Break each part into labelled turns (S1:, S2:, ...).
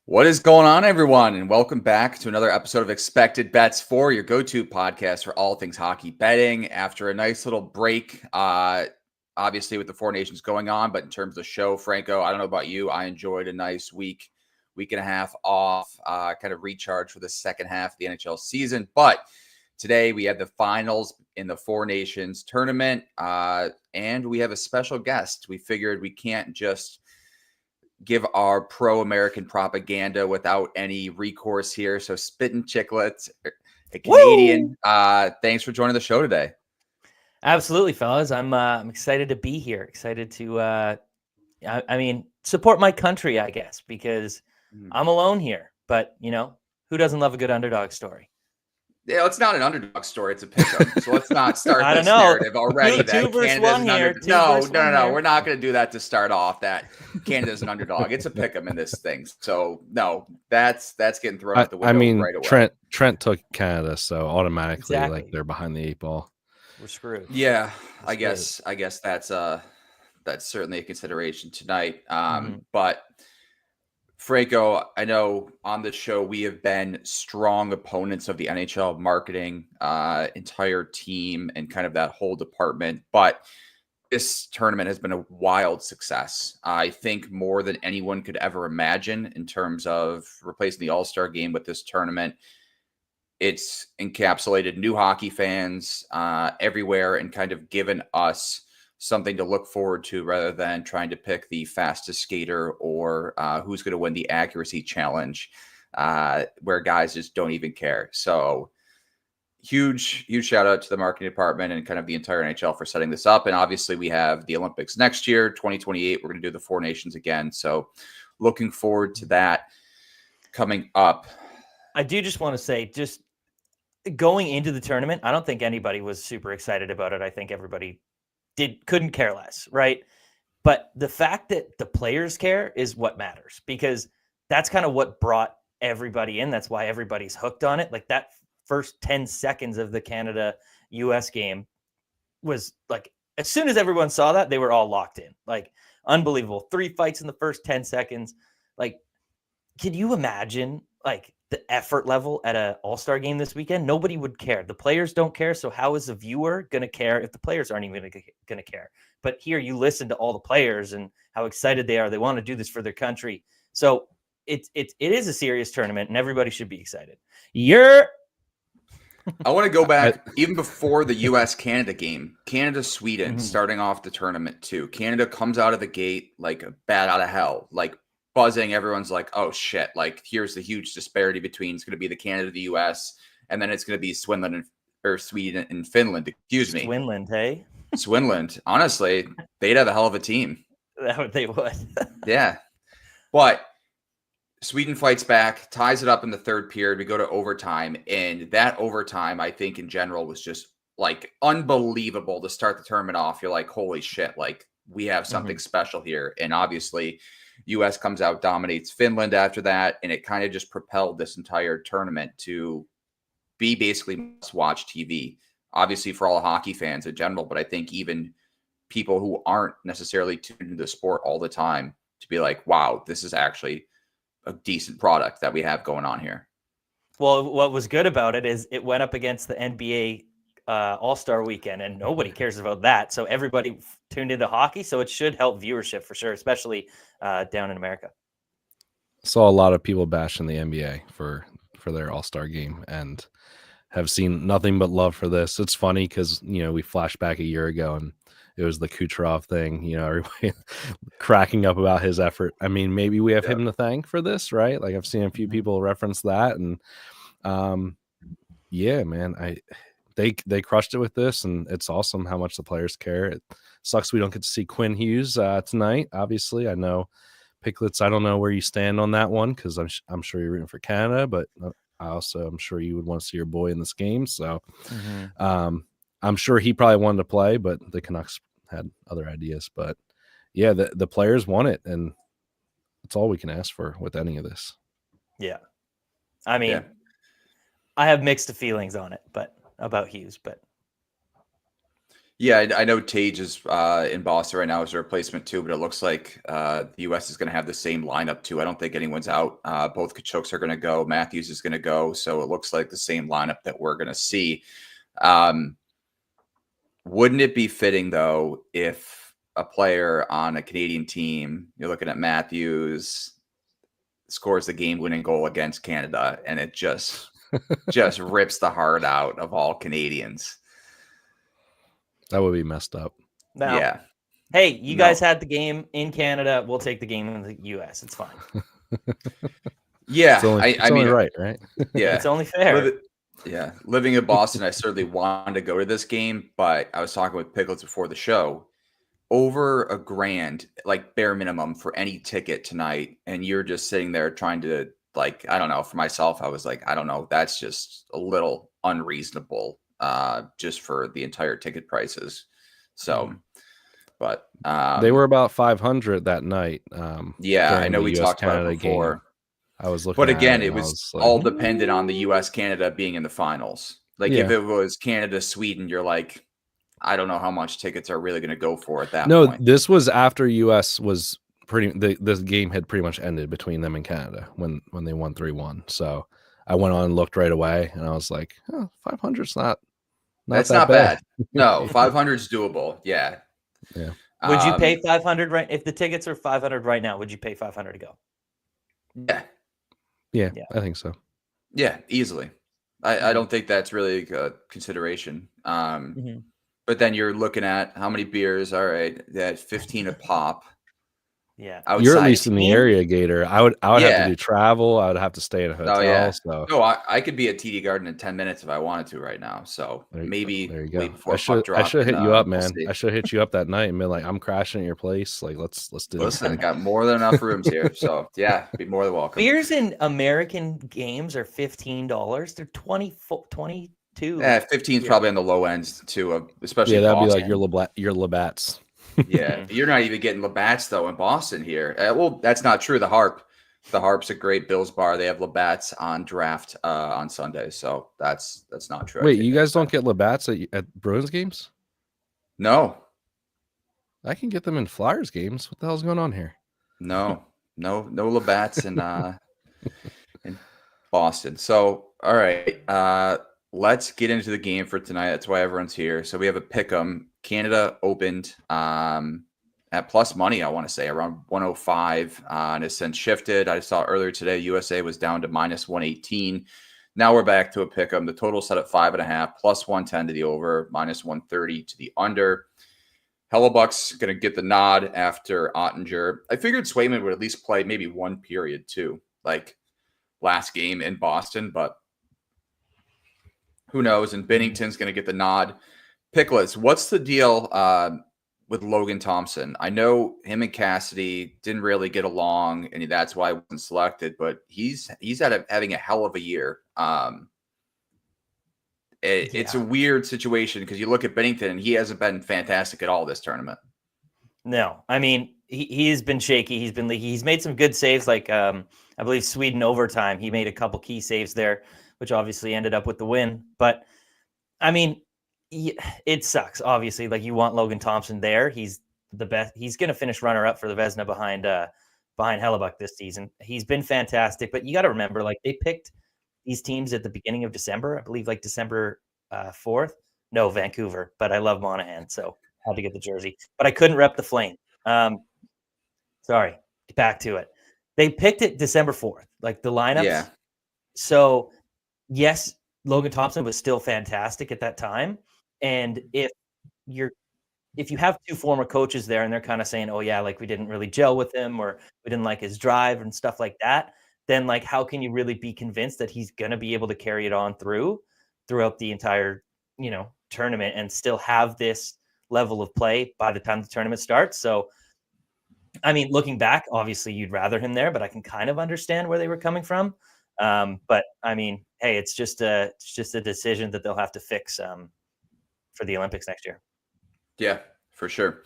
S1: What is going on, everyone? And welcome back to another episode of Expected Bets for your go-to podcast for all things hockey betting. After a nice little break, obviously with the Four Nations going on, but in terms of the show, Franco, I don't know about you, I enjoyed a nice week and a half off, kind of recharge for the second half of the NHL season. But today we have the finals in the Four Nations tournament, and we have a special guest. We figured we can't just give our pro-American propaganda without any recourse here. So Spittin' Chicklets, a Canadian. Thanks for joining the show today.
S2: Absolutely, fellas. I'm excited to be here. Excited to support my country, I guess, because I'm alone here. But who doesn't love a good underdog story?
S1: Yeah, it's not an underdog story. It's a pickup. So let's not start this narrative already.
S2: That Canada's an underdog.
S1: No. We're not going to do that to start off. That Canada's an underdog. It's a pick'em in this thing. So no, that's getting thrown out the window right away.
S3: Trent took Canada, so automatically like they're behind the 8 ball.
S2: We're screwed.
S1: Yeah, I guess that's certainly a consideration tonight. But Franco, I know on the show we have been strong opponents of the NHL marketing entire team and kind of that whole department. But this tournament has been a wild success. I think more than anyone could ever imagine in terms of replacing the All-Star game with this tournament. It's encapsulated new hockey fans everywhere and kind of given us something to look forward to rather than trying to pick the fastest skater or who's going to win the accuracy challenge where guys just don't even care. So huge shout out to the marketing department and kind of the entire NHL for setting this up. And obviously we have the Olympics next year, 2028. We're going to do the Four Nations again. So looking forward to that coming up.
S2: I do just want to say, just going into the tournament, I don't think anybody was super excited about it. I think everybody couldn't care less, right? But the fact that the players care is what matters, because that's kind of what brought everybody in. That's why everybody's hooked on it. Like that first 10 seconds of the Canada-US game was like, as soon as everyone saw that, they were all locked in. Like, unbelievable. 3 fights in the first 10 seconds. Like, can you imagine like the effort level at an All-Star game this weekend? Nobody would care. The players don't care. So how is the viewer going to care if the players aren't even going to care? But here you listen to all the players and how excited they are. They want to do this for their country. So it is a serious tournament and everybody should be excited.
S1: I want to go back even before the US-Canada game, Canada-Sweden starting off the tournament too. Canada comes out of the gate like a bat out of hell, like buzzing. Everyone's like, oh shit, like here's the huge disparity between it's going to be the Canada, the US, and then it's going to be Sweden and Finland. Excuse me.
S2: Swinland, hey?
S1: Swinland. Honestly, they'd have a hell of a team.
S2: They would.
S1: Yeah. But Sweden fights back, ties it up in the third period. We go to overtime, and that overtime, I think in general, was just like unbelievable to start the tournament off. You're like, holy shit, like we have something special here. And obviously US comes out, dominates Finland after that, and it kind of just propelled this entire tournament to be basically must-watch TV. Obviously for all hockey fans in general, but I think even people who aren't necessarily tuned into the sport all the time to be like, wow, this is actually a decent product that we have going on here.
S2: Well, what was good about it is it went up against the NBA All-Star weekend, and nobody cares about that. So everybody tuned into hockey, so it should help viewership for sure, especially down in America.
S3: Saw a lot of people bashing the NBA for their All-Star game and have seen nothing but love for this. It's funny because we flashed back a year ago and it was the Kucherov thing, everybody cracking up about his effort. I mean, maybe we have him to thank for this, right? Like I've seen a few people reference that, and yeah, man, they crushed it with this, and it's awesome how much the players care. It sucks we don't get to see Quinn Hughes tonight. Obviously, I know Picklets. I don't know where you stand on that one because I'm sure you're rooting for Canada, but I'm sure you would want to see your boy in this game. So I'm sure he probably wanted to play, but the Canucks had other ideas. But yeah, the players want it, and that's all we can ask for with any of this.
S2: Yeah, I mean, I have mixed feelings on it, but about Hughes, but
S1: Yeah, I know Tage is in Boston right now as a replacement too, but it looks like the U.S. is going to have the same lineup too. I don't think anyone's out. Both Kachuks are going to go. Matthews is going to go, so it looks like the same lineup that we're going to see. Wouldn't it be fitting though if a player on a Canadian team, you're looking at Matthews, scores the game-winning goal against Canada, and it just rips the heart out of all Canadians?
S3: That would be messed up.
S2: Now,
S1: Yeah.
S2: hey, you guys had the game in Canada. We'll take the game in the U.S. It's fine.
S1: Yeah,
S3: it's only right?
S1: Yeah,
S2: it's only fair.
S1: Living in Boston, I certainly wanted to go to this game, but I was talking with Picklets before the show. Over $1,000, like bare minimum for any ticket tonight, and you're just sitting there trying to, like, I don't know. For myself, I was like, I don't know. That's just a little unreasonable, just for the entire ticket prices. So, but
S3: they were about 500 that night.
S1: Yeah, I know we talked about it before.
S3: Game. I was looking,
S1: but again,
S3: it
S1: was all dependent on the U.S. Canada being in the finals. Like if it was Canada Sweden, you're like, I don't know how much tickets are really going to go for at that point.
S3: This was after U.S. was this game had pretty much ended between them and Canada when they won 3-1. So I went on and looked right away, and I was like, 500's not
S1: that's not bad. No, 500's doable. Yeah.
S3: Yeah.
S2: Would you pay 500 right if the tickets are 500 right now? Would you pay 500 to go?
S3: Yeah, I think so.
S1: Yeah, easily. I don't think that's really a consideration. But then you're looking at how many beers. All right, that 15 a pop.
S2: Yeah,
S3: you're at least in the area, Gator. I would have to do travel. I would have to stay in a hotel.
S1: Oh, yeah.
S3: So
S1: no, I could be at TD Garden in 10 minutes if I wanted to right now. So maybe
S3: there you go.
S1: wait before
S3: I should have hit you up, man. I should hit you up that night and be like, I'm crashing at your place. Like, let's do this.
S1: Listen, I got more than enough rooms here. So yeah, be more than welcome.
S2: Beers in American games are $15. They're 22.
S1: Yeah, 15 is probably on the low end too, especially
S3: that'd
S1: Boston.
S3: be like your Labatt's.
S1: Yeah, you're not even getting Labatt's though in Boston here. Well, that's not true. The Harp's a great Bills bar. They have Labatt's on draft on Sunday, so that's not true.
S3: Wait, you guys don't get Labatt's at Bruins games?
S1: No,
S3: I can get them in Flyers games. What the hell's going on here?
S1: No Labatt's in Boston. So all right, let's get into the game for tonight. That's why everyone's here. So we have a pick'em. Canada opened at plus money, I want to say, around 105, and has since shifted. I saw earlier today USA was down to minus 118. Now we're back to a pick'em. The total set at 5.5, plus 110 to the over, minus 130 to the under. Hellebuck's going to get the nod after Ottinger. I figured Swayman would at least play maybe one period too, like last game in Boston, but who knows? And Binnington's going to get the nod. Picklets, what's the deal with Logan Thompson? I know him and Cassidy didn't really get along, and that's why he wasn't selected. But he's having a hell of a year. It's a weird situation because you look at Binnington, and he hasn't been fantastic at all this tournament.
S2: No, I mean he has been shaky. He's been leaky. He's made some good saves, like I believe Sweden overtime. He made a couple key saves there, which obviously ended up with the win. But I mean, it sucks. Obviously, like you want Logan Thompson there. He's the best. He's going to finish runner-up for the Vezina behind Hellebuck this season. He's been fantastic, but you got to remember, like they picked these teams at the beginning of December. I believe like December 4th. No, Vancouver. But I love Monahan, so had to get the jersey. But I couldn't rep the Flame. Sorry. Back to it. They picked it December 4th, like the lineups.
S1: Yeah.
S2: So yes, Logan Thompson was still fantastic at that time. And if you have two former coaches there and they're kind of saying, oh yeah, like we didn't really gel with him or we didn't like his drive and stuff like that, then like how can you really be convinced that he's going to be able to carry it on throughout the entire, tournament and still have this level of play by the time the tournament starts? So, I mean, looking back, obviously you'd rather him there, but I can kind of understand where they were coming from. But I mean, hey, it's just a decision that they'll have to fix for the Olympics next year.
S1: Yeah, for sure.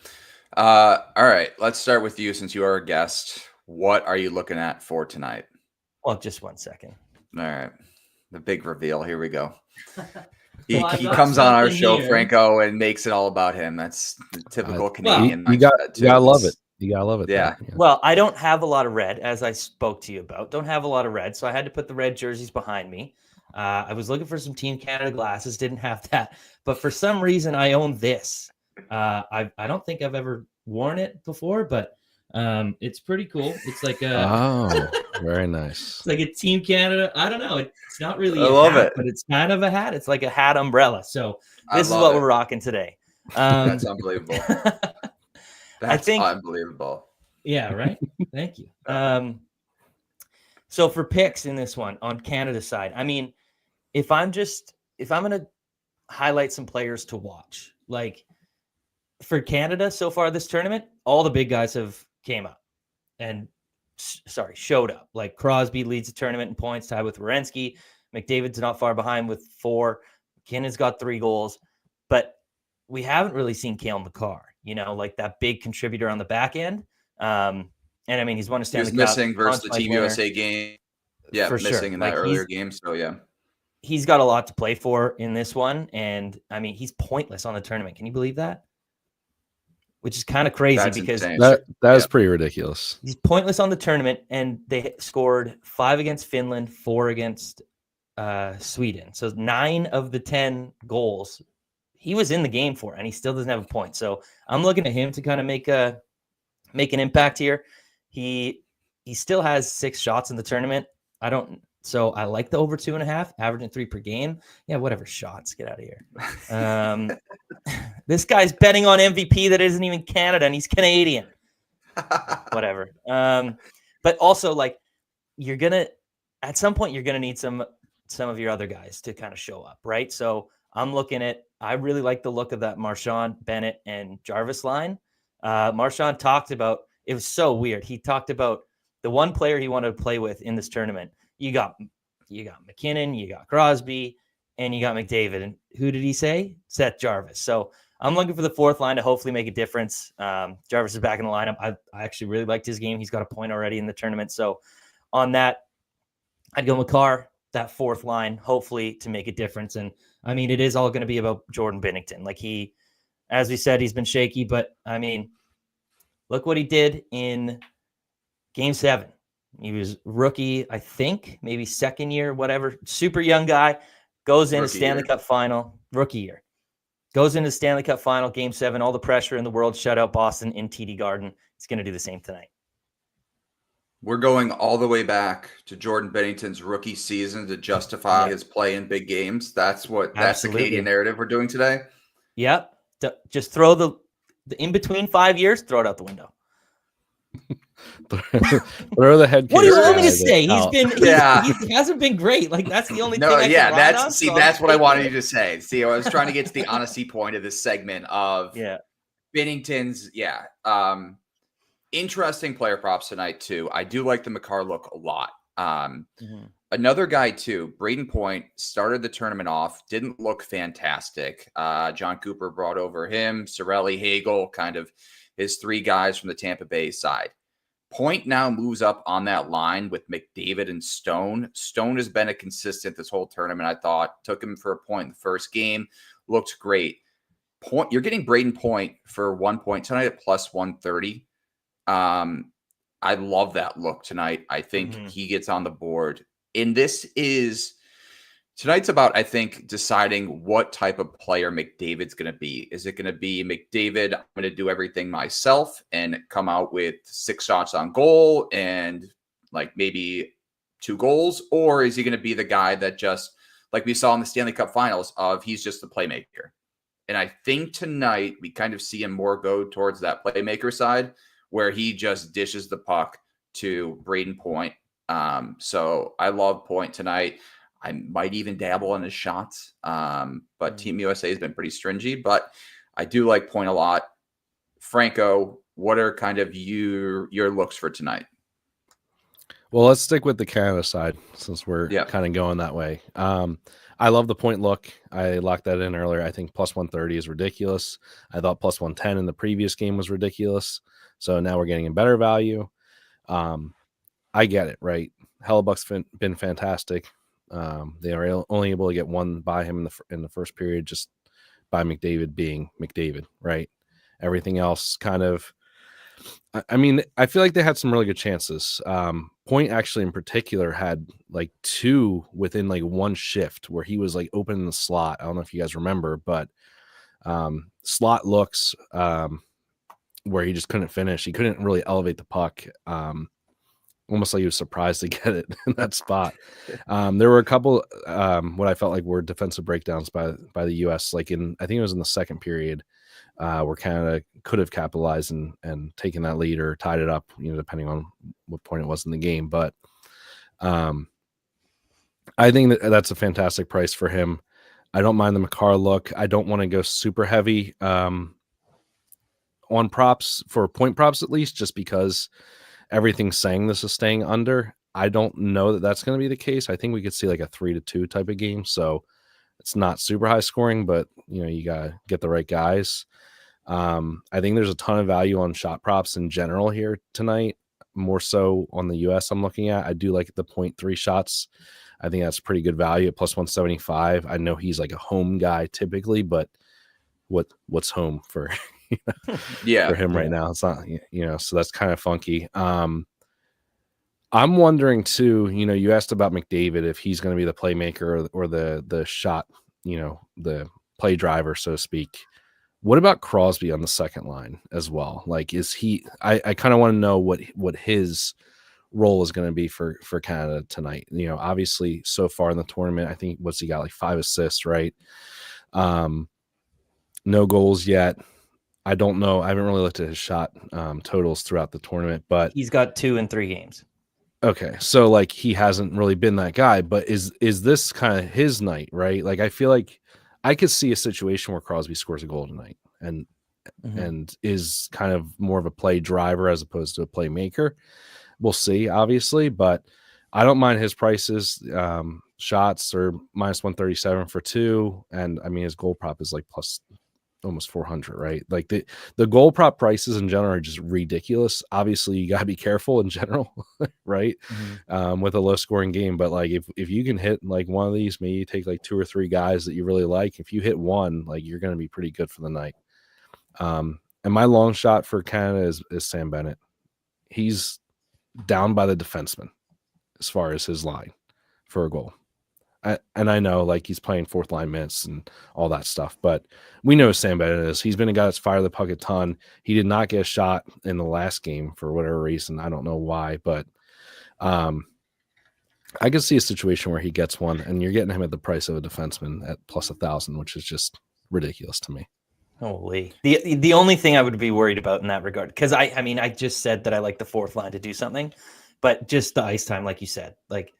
S1: All right, let's start with you since you are a guest. What are you looking at for tonight?
S2: Well, just 1 second.
S1: All right. The big reveal. Here we go. He,
S2: Well, I
S1: he
S2: got
S1: comes on our
S2: something
S1: show,
S2: here.
S1: Franco, and makes it all about him. That's the typical Canadian.
S3: You gotta love it.
S1: It's-
S3: You gotta love it.
S1: Yeah.
S3: though.
S2: Well, I don't have a lot of red, as I spoke to you about. Don't have a lot of red, so I had to put the red jerseys behind me. I was looking for some Team Canada glasses, didn't have that, but for some reason I own this. I don't think I've ever worn it before, but it's pretty cool. It's like a
S3: Very nice.
S2: it's like a Team Canada. I don't know. It's not really
S1: I
S2: a
S1: love
S2: hat,
S1: it.
S2: but it's kind of a hat. It's like a hat umbrella. So
S1: I
S2: this is
S1: love
S2: what
S1: it.
S2: we're rocking today.
S1: That's unbelievable. That's
S2: think-
S1: unbelievable.
S2: Yeah, right. Thank you. So for picks in this one on Canada side, I mean, if I'm going to highlight some players to watch, like for Canada so far this tournament, all the big guys have came up and showed up. Like Crosby leads the tournament in points, tied with Werenski. McDavid's not far behind with 4. McKinnon's got 3 goals, but we haven't really seen Cale Makar, like that big contributor on the back end. And I mean, he's won a
S1: He was
S2: Stanley Cup.
S1: missing versus the
S2: Conn Smythe
S1: Team
S2: winner.
S1: USA game. Yeah,
S2: For
S1: missing
S2: sure.
S1: in
S2: Like,
S1: that earlier game. So yeah,
S2: he's got a lot to play for in this one. And I mean, he's pointless on the tournament. Can you believe that? Which is kind of crazy
S1: That's
S2: because
S1: insane.
S3: That is pretty ridiculous.
S2: he's pointless on the tournament, and they scored 5 against Finland, 4 against Sweden. So 9 of the 10 goals he was in the game for, and he still doesn't have a point. So I'm looking at him to kind of make an impact here. He still has 6 shots in the tournament. So I like the over 2.5, averaging 3 per game. Yeah, whatever shots. Get out of here. This guy's betting on MVP that isn't even Canada, and he's Canadian. Whatever. But also, like, at some point you're gonna need some of your other guys to kind of show up, right? So I really like the look of that Marchand, Bennett, and Jarvis line. Marchand talked about, it was so weird. He talked about the one player he wanted to play with in this tournament. You got McKinnon, you got Crosby, and you got McDavid. And who did he say? Seth Jarvis. So I'm looking for the 4th line to hopefully make a difference. Jarvis is back in the lineup. I actually really liked his game. He's got a point already in the tournament. So on that, I'd go Makar, that 4th line, hopefully to make a difference. And I mean, it is all going to be about Jordan Binnington. Like as we said, he's been shaky, but I mean, look what he did in Game 7. He was rookie, I think, maybe 2nd year, whatever. Super young guy, goes in a Stanley Cup final, rookie year. Goes into Stanley Cup final, Game 7, all the pressure in the world, shut out Boston in TD Garden. He's going to do the same tonight.
S1: We're going all the way back to Jordan Bennington's rookie season to justify his play in big games. That's the Canadian narrative we're doing today.
S2: Yep. Just throw the in between 5 years, throw it out the window.
S3: Throw the head.
S2: What do you want me to say?
S1: He
S2: hasn't been great. Like, that's the only thing I can ride on,
S1: that's what I wanted you to say. See, I was trying to get to the honesty point of this segment of Binnington's interesting player props tonight too. I do like the Makar look a lot. Another guy too, Braden Point, started the tournament off, didn't look fantastic. John Cooper brought over him, Cirelli, Hagel, kind of his 3 guys from the Tampa Bay side. Point now moves up on that line with McDavid and Stone. Stone has been a consistent this whole tournament, I thought. Took him for a point in the first game. Looked great. Point, you're getting Braden Point for 1 point tonight at plus 130. I love that look tonight. I think he gets on the board. And tonight's about, I think, deciding what type of player McDavid's going to be. Is it going to be McDavid, I'm going to do everything myself and come out with 6 shots on goal and like maybe 2 goals? Or is he going to be the guy that just, like we saw in the Stanley Cup finals, he's just the playmaker? And I think tonight we kind of see him more go towards that playmaker side where he just dishes the puck to Braden Point. So I love Point tonight. I might even dabble in his shots, but Team USA has been pretty stringy. But I do like Point a lot. Franco, what are kind of your looks for tonight?
S3: Well, let's stick with the Canada side since we're kind of going that way. I love the Point look. I locked that in earlier. I think plus 130 is ridiculous. I thought plus 110 in the previous game was ridiculous. So now we're getting a better value. I get it, right? Hellebuck's been fantastic. They are only able to get one by him in the first period, just by McDavid being McDavid, right? Everything else kind of. I mean, I feel like they had some really good chances. Point actually in particular had like 2 within like one shift where he was like open in the slot. I don't know if you guys remember, but slot looks where he just couldn't finish. He couldn't really elevate the puck. Almost like he was surprised to get it in that spot. There were a couple what I felt like were defensive breakdowns by the U.S. Like I think it was in the second period. Where Canada could have capitalized and taken that lead or tied it up, depending on what point it was in the game. But I think that's a fantastic price for him. I don't mind the Makar look. I don't want to go super heavy on props, for point props at least, just because everything's saying this is staying under. I don't know that that's going to be the case. I think we could see like a 3-2 type of game. So it's not super high scoring, but you got to get the right guys. I think there's a ton of value on shot props in general here tonight, more so on the US I'm looking at. I do like the 0.3 shots. I think that's pretty good value at plus 175. I know he's like a home guy typically, but what's home for for him right now? It's not, so that's kind of funky. I'm wondering too, you asked about McDavid, if he's going to be the playmaker or the shot, the play driver, so to speak. What about Crosby on the second line as well? Like, is he? I kind of want to know what his role is going to be for Canada tonight. Obviously, so far in the tournament, I think he got like 5 assists, right? No goals yet. I don't know. I haven't really looked at his shot totals throughout the tournament, but
S2: he's got 2 in 3 games.
S3: Okay, so like he hasn't really been that guy, but is this kind of his night, right? Like I feel like I could see a situation where Crosby scores a goal tonight and is kind of more of a play driver as opposed to a playmaker. We'll see, obviously, but I don't mind his prices. Shots are minus 137 for 2, and I mean his goal prop is like plus almost 400, right? Like the goal prop prices in general are just ridiculous. Obviously, you got to be careful in general, right? With a low scoring game, but like if you can hit like one of these, maybe you take like 2 or 3 guys that you really like. If you hit one, like you're going to be pretty good for the night. And my long shot for Canada is Sam Bennett. He's down by the defenseman as far as his line for a goal. And I know like he's playing 4th line minutes and all that stuff, but we know Sam Bennett is. He's been a guy that's fired the puck a ton. He did not get a shot in the last game for whatever reason. I don't know why, but I can see a situation where he gets one, and you're getting him at the price of a defenseman at plus 1,000, which is just ridiculous to me.
S2: Holy. The only thing I would be worried about in that regard, because I mean, I just said that I like the 4th line to do something, but just the ice time, like you said, like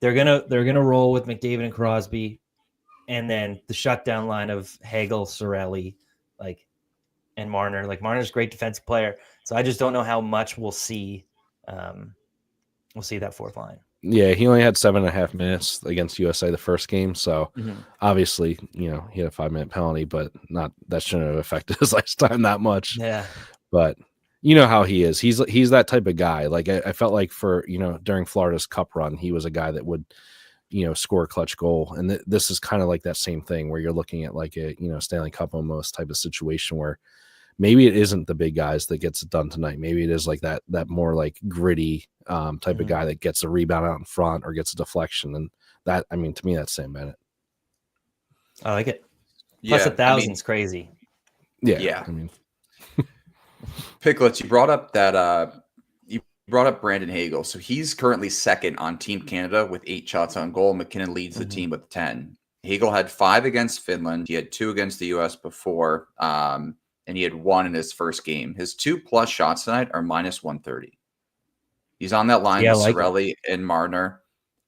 S2: they're gonna roll with McDavid and Crosby, and then the shutdown line of Hagel, Cirelli, and Marner. Like Marner's a great defensive player, so I just don't know how much we'll see. We'll see that 4th line.
S3: Yeah, he only had 7.5 minutes against USA the first game, so obviously, he had a 5-minute penalty, but that shouldn't have affected his ice time that much.
S2: Yeah,
S3: but you know how he is. He's that type of guy. Like I felt like for during Florida's Cup run, he was a guy that would score a clutch goal, and this is kind of like that same thing where you're looking at like a Stanley Cup almost type of situation where maybe it isn't the big guys that gets it done tonight. Maybe it is like that more like gritty type of guy that gets a rebound out in front or gets a deflection. And that, I mean, to me, that's Sam Bennett.
S2: I like it. Plus 1,000 is crazy.
S3: Yeah. I mean,
S1: Picklets, you brought up Brandon Hagel. So he's currently second on Team Canada with 8 shots on goal. McKinnon leads the team with 10. Hagel had 5 against Finland. He had 2 against the US before. And he had 1 in his first game. His 2+ shots tonight are minus 130. He's on that line with Cirelli and Marner.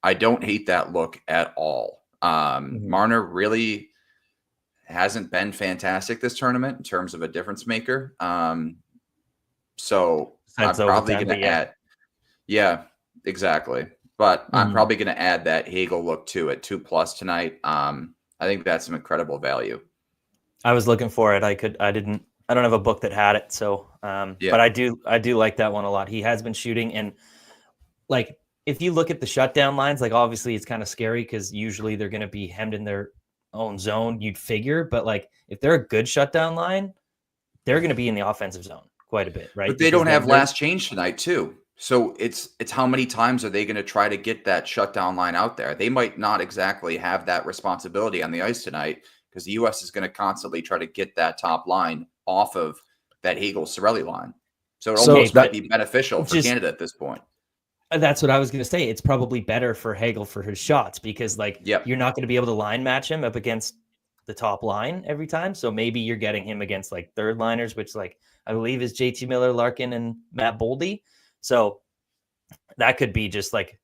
S1: I don't hate that look at all. Marner really hasn't been fantastic this tournament in terms of a difference maker. So I'm probably going to add. Yeah, exactly. But I'm probably going to add that Hagel look too at 2+ tonight. I think that's some incredible value.
S2: I was looking for it. I don't have a book that had it. So, but I do like that one a lot. He has been shooting, and like if you look at the shutdown lines, like obviously it's kind of scary because usually they're going to be hemmed in their own zone, you'd figure. But like if they're a good shutdown line, they're going to be in the offensive zone quite a bit, right?
S1: But they
S2: Because
S1: don't
S2: then
S1: have
S2: they're-
S1: last change tonight, too. So it's how many times are they going to try to get that shutdown line out there? They might not exactly have that responsibility on the ice tonight because the U.S. is going to constantly try to get that top line off of that Hagel-Cirelli line. So it
S3: So
S1: almost
S3: that-
S1: might be beneficial for
S2: just-
S1: Canada at this point.
S2: That's what I was going to say. It's probably better for Hagel for his shots because like
S1: Yep.
S2: you're not going to be able to line match him up against the top line every time. So maybe you're getting him against like third liners, which like I believe is JT Miller, Larkin, and Matt Boldy. So that could be just like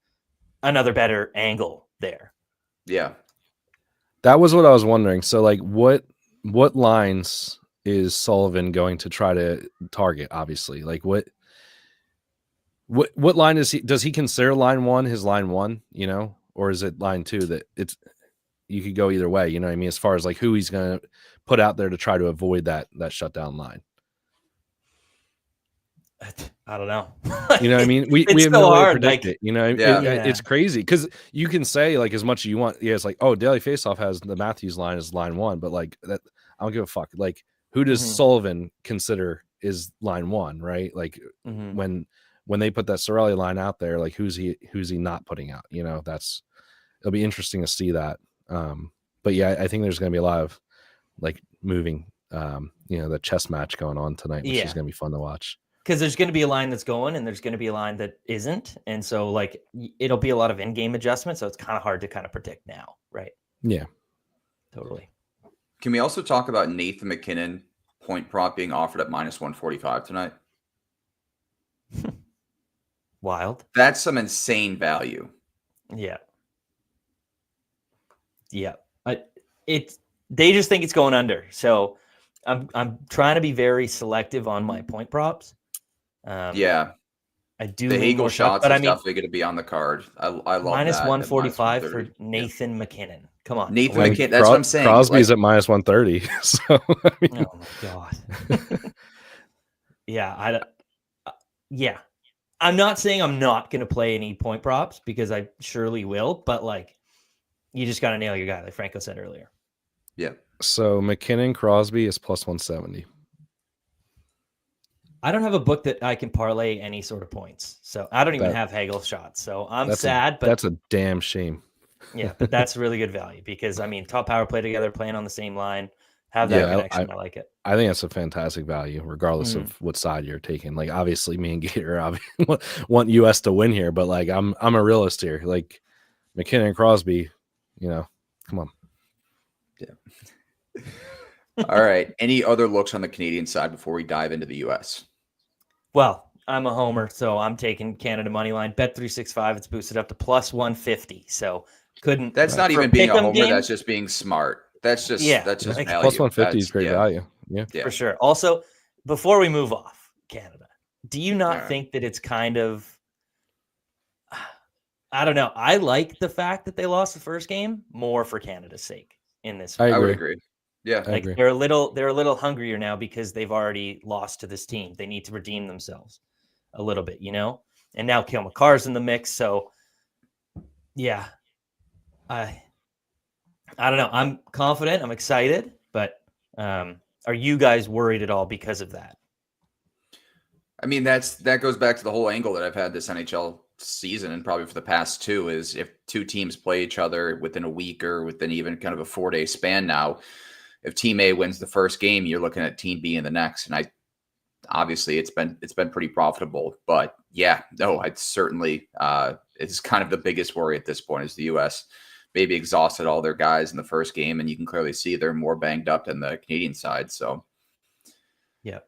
S2: another better angle there.
S1: Yeah.
S3: That was what I was wondering. So like what lines is Sullivan going to try to target? Obviously, like what line does he consider line one his line one, you know, or is it line two that you could go either way, you know what I mean, as far as like who he's going to put out there to try to avoid that shutdown line.
S2: I don't know.
S3: You know what I mean? We
S2: It's
S3: have
S2: so
S3: no way to
S2: hard,
S3: predict
S2: like-
S3: it. You know,
S1: Yeah.
S3: it's crazy because you can say like as much as you want. Yeah, it's like, oh, Daily Faceoff has the Matthews line as line one, but like that, I don't give a fuck. Like, who does
S2: Mhm.
S3: Sullivan consider is line one, right? Like
S2: Mhm.
S3: when they put that Cirelli line out there, like who's he not putting out? You know, it'll be interesting to see that. But yeah, I think there's going to be a lot of like moving, you know, the chess match going on tonight, which
S2: Yeah.
S3: is going to be fun to watch.
S2: Because there's going to be a line that's going and there's going to be a line that isn't. And so like it'll be a lot of in-game adjustments. So it's kind of hard to kind of predict now. Right.
S3: Yeah.
S2: Totally.
S1: Can we also talk about Nathan McKinnon point prop being offered at minus 145 tonight?
S2: Wild.
S1: That's some insane value.
S2: Yeah. Yeah. They just think it's going under. So I'm trying to be very selective on my point props.
S1: Yeah.
S2: I do
S1: The
S2: lean
S1: Hagel
S2: more shots,
S1: shots
S2: but
S1: is
S2: I mean
S1: definitely going to be on the card. I love
S2: minus
S1: that at
S2: 145 for
S1: 130.
S2: Nathan McKinnon. Come on.
S1: Nathan
S3: Like,
S1: McKinnon, that's what I'm saying.
S3: Crosby's
S1: Like,
S3: at minus 130. So I mean,
S2: Oh my god. Yeah, yeah. I'm not saying I'm not going to play any point props because I surely will, but like you just got to nail your guy like Franco said earlier.
S1: yeah.
S3: so McKinnon Crosby is plus 170.
S2: I don't have a book that I can parlay any sort of points. So I don't even
S3: That-
S2: have Hagel shots. So I'm
S3: That's
S2: sad, but
S3: that's a damn shame.
S2: yeah, but that's really good value because I mean, top power play together, playing on the same line, have that
S3: Yeah,
S2: connection. I like it.
S3: I think that's a fantastic value, regardless
S2: Mhm.
S3: of what side you're taking. Like, obviously, me and Gator want US to win here, but like, I'm a realist here. Like, McKinnon and Crosby, you know, come on.
S1: All right. Any other looks on the Canadian side before we dive into the US?
S2: Well, I'm a homer, so I'm taking Canada money line. Bet 365. It's boosted up to plus 150. So couldn't.
S1: That's not
S2: for
S1: even being a
S2: pick'em
S1: homer.
S2: game,
S1: That's just being smart. That's just
S2: Yeah,
S1: that's just
S2: like,
S1: value.
S3: Plus 150 is
S1: That's-
S3: great
S1: yeah.
S3: value. Yeah.
S1: Yeah.
S2: for sure. Also, before we move off Canada, do you not
S1: All right.
S2: think that it's kind of? I don't know. I like the fact that they lost the first game more for Canada's sake in this.
S3: I
S1: I would
S3: agree.
S1: agree. Yeah.
S3: I
S2: Like
S3: agree.
S2: they're a little hungrier now because they've already lost to this team. They need to redeem themselves a little bit, you know. And now Cale Makar's in the mix, so yeah, I don't know. I'm confident. I'm excited, but are you guys worried at all because of that?
S1: I mean, that goes back to the whole angle that I've had this NHL season and probably for the past two is if two teams play each other within a week or within even kind of a 4-day span now, if team A wins the first game, you're looking at team B in the next. And obviously it's been pretty profitable, but yeah, no, I'd certainly it's kind of the biggest worry at this point is the US maybe exhausted all their guys in the first game, and you can clearly see they're more banged up than the Canadian side. So
S2: Yeah.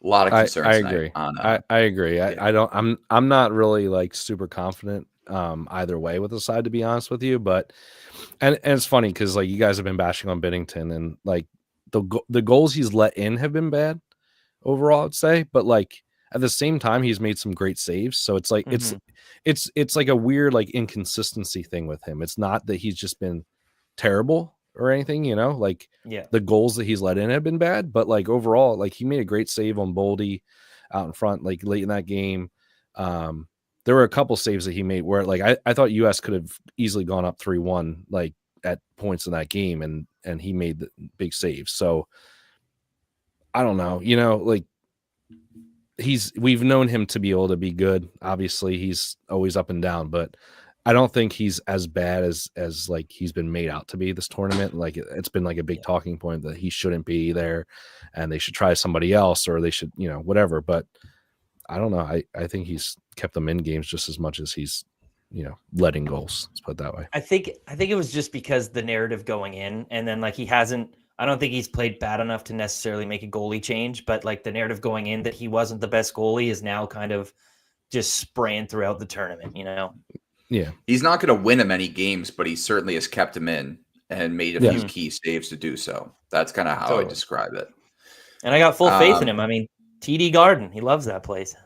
S1: a lot of concerns.
S3: I
S1: tonight
S3: agree.
S1: on,
S3: I agree.
S1: yeah.
S3: I don't. I'm not really like super confident either way with the side, to be honest with you. But and it's funny because like you guys have been bashing on Binnington and like the goals he's let in have been bad overall, I'd say. But like at the same time, he's made some great saves. So it's like it's like a weird like inconsistency thing with him. It's not that he's just been terrible or anything, you know, like
S2: Yeah.
S3: the goals that he's let in have been bad, but like overall, like he made a great save on Boldy out in front, like late in that game. there were a couple saves that he made where like I thought US could have easily gone up 3-1 like at points in that game, and he made the big saves. So I don't know, like we've known him to be able to be good. Obviously, he's always up and down, but I don't think he's as bad as like he's been made out to be this tournament. Like it's been like a big talking point that he shouldn't be there and they should try somebody else, or they should, whatever. But I don't know. I think he's kept them in games just as much as he's, letting goals. Let's put it that way.
S2: I think it was just because the narrative going in, and then like I don't think he's played bad enough to necessarily make a goalie change, but like the narrative going in that he wasn't the best goalie is now kind of just spraying throughout the tournament,
S3: Yeah.
S1: He's not going to win him any games, but he certainly has kept him in and made a few key saves to do so. That's kind of how I describe it.
S2: And I got full faith in him. I mean, TD Garden, he loves that place.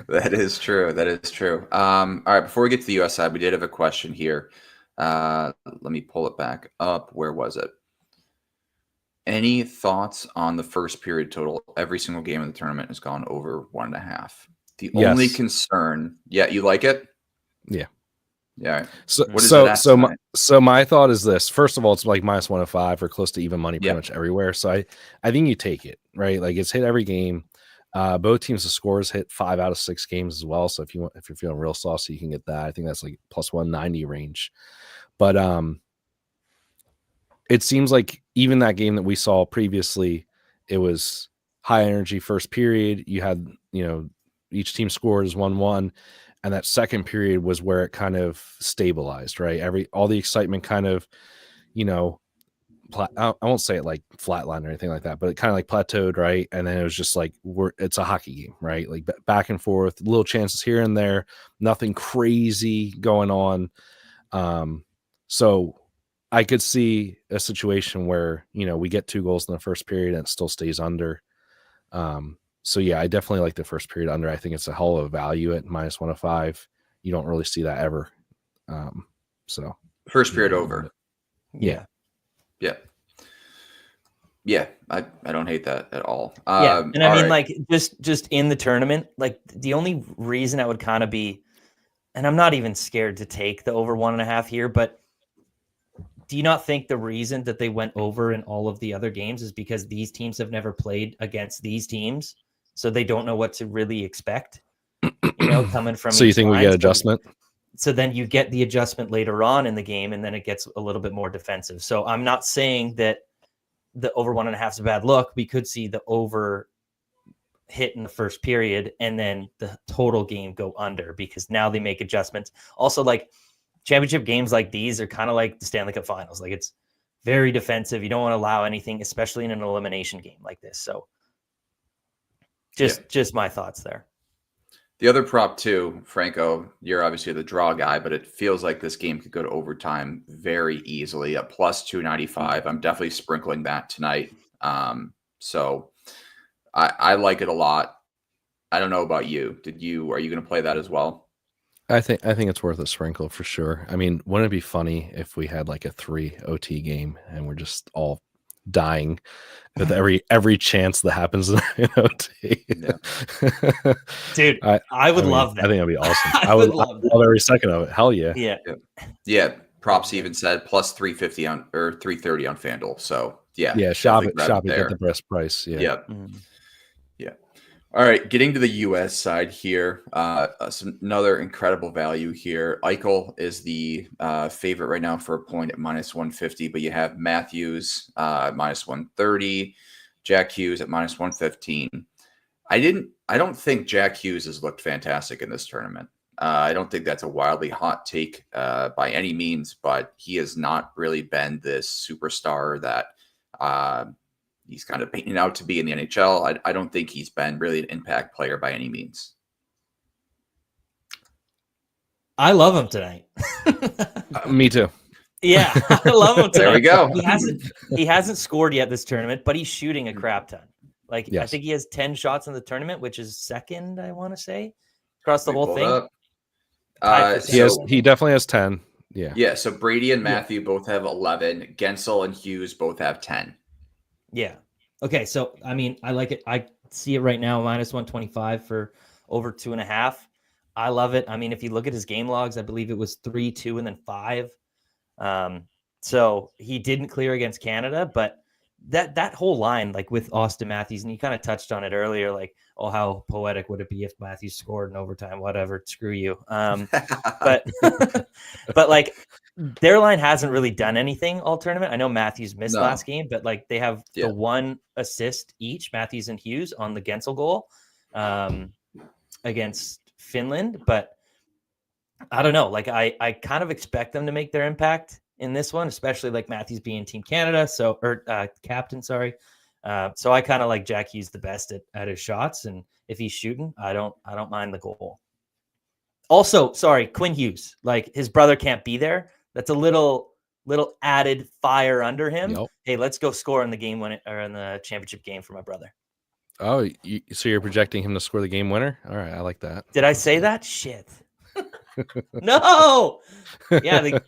S1: That is true. That is true. All right. Before we get to the US side, we did have a question here. Let me pull it back up. Where was it? Any thoughts on the first period total? Every single game in the tournament has gone over 1.5. The only concern, you like it?
S3: Yeah.
S1: Yeah.
S3: So my thought is this. First of all, it's like -105 or close to even money pretty much everywhere. So I think you take it, right? Like it's hit every game. Both teams' scores hit 5 out of 6 games as well. So if you're feeling real saucy, you can get that. I think that's like plus 190 range. But it seems like even that game that we saw previously, it was high energy first period. You had, each team scored as 1-1, and that second period was where it kind of stabilized, right? All the excitement kind of, I won't say it like flatline or anything like that, but it kind of like plateaued, right? And then it was just like it's a hockey game, right? Like back and forth, little chances here and there, nothing crazy going on. So I could see a situation where we get 2 goals in the first period and it still stays under. So yeah, I definitely like the first period under. I think it's a hell of a value at -105. You don't really see that ever. So
S1: first period over.
S3: Yeah.
S1: Yeah. I don't hate that at all.
S2: And I mean, like just in the tournament, like the only reason I would kind of be, and I'm not even scared to take the over 1.5 here, but do you not think the reason that they went over in all of the other games is because these teams have never played against these teams? So they don't know what to really expect, coming from.
S3: So you think we get adjustment?
S2: So then you get the adjustment later on in the game, and then it gets a little bit more defensive. So I'm not saying that the over 1.5 is a bad look. We could see the over hit in the first period and then the total game go under because now they make adjustments. Also, like championship games like these are kind of like the Stanley Cup Finals. Like it's very defensive. You don't want to allow anything, especially in an elimination game like this. So just my thoughts there.
S1: The other prop too, Franco, you're obviously the draw guy, but it feels like this game could go to overtime very easily at plus 295. I'm definitely sprinkling that tonight. So I like it a lot. I don't know about you. Are you going to play that as well?
S3: I think it's worth a sprinkle for sure. I mean, wouldn't it be funny if we had like a 3 OT game and we're just all dying with every chance that happens in OT?
S1: Yeah.
S2: Dude, I would love that.
S3: I think that'd be awesome. I would love every second of it. Hell yeah.
S1: Yeah. Props even said plus 350 on or 330 on FanDuel. So yeah.
S3: Shop it, get the best price. Yeah.
S1: All right, getting to the U.S. side here, another incredible value here. Eichel is the favorite right now for a point at -150, but you have Matthews -130, Jack Hughes at -115. I don't think Jack Hughes has looked fantastic in this tournament. I don't think that's a wildly hot take by any means, but he has not really been this superstar that he's kind of painting out to be in the NHL. I don't think he's been really an impact player by any means.
S2: I love him tonight.
S3: Me too.
S2: Yeah, I love him tonight.
S1: There we go.
S2: He hasn't scored yet this tournament, but he's shooting a crap ton. Like
S3: yes.
S2: I think he has 10 shots in the tournament, which is second, I want to say, across the whole thing.
S3: He definitely has 10.
S1: Yeah. So Brady and Matthew both have 11. Gensel and Hughes both have 10.
S2: Yeah. Okay. So, I mean, I like it. I see it right now, -125 for over 2.5. I love it. I mean, if you look at his game logs, I believe it was 3, 2, and then 5. So he didn't clear against Canada, but that whole line, like with Austin Matthews, and you kind of touched on it earlier, like, oh, how poetic would it be if Matthews scored in overtime? Whatever, screw you. But but like their line hasn't really done anything all tournament. I know Matthews missed last game, but like they have the 1 assist each, Matthews and Hughes, on the Gensel goal against Finland. But I don't know. Like I kind of expect them to make their impact in this one, especially like Matthews being Team Canada, captain, sorry. So I kind of like Jack Hughes the best at his shots, and if he's shooting, I don't mind the goal. Also, sorry, Quinn Hughes, like his brother can't be there. That's a little added fire under him. Yep. Hey, let's go score in the game winner or in the championship game for my brother.
S3: Oh, so you're projecting him to score the game winner? All right, I like that.
S2: Did I say that? Shit. No. Yeah,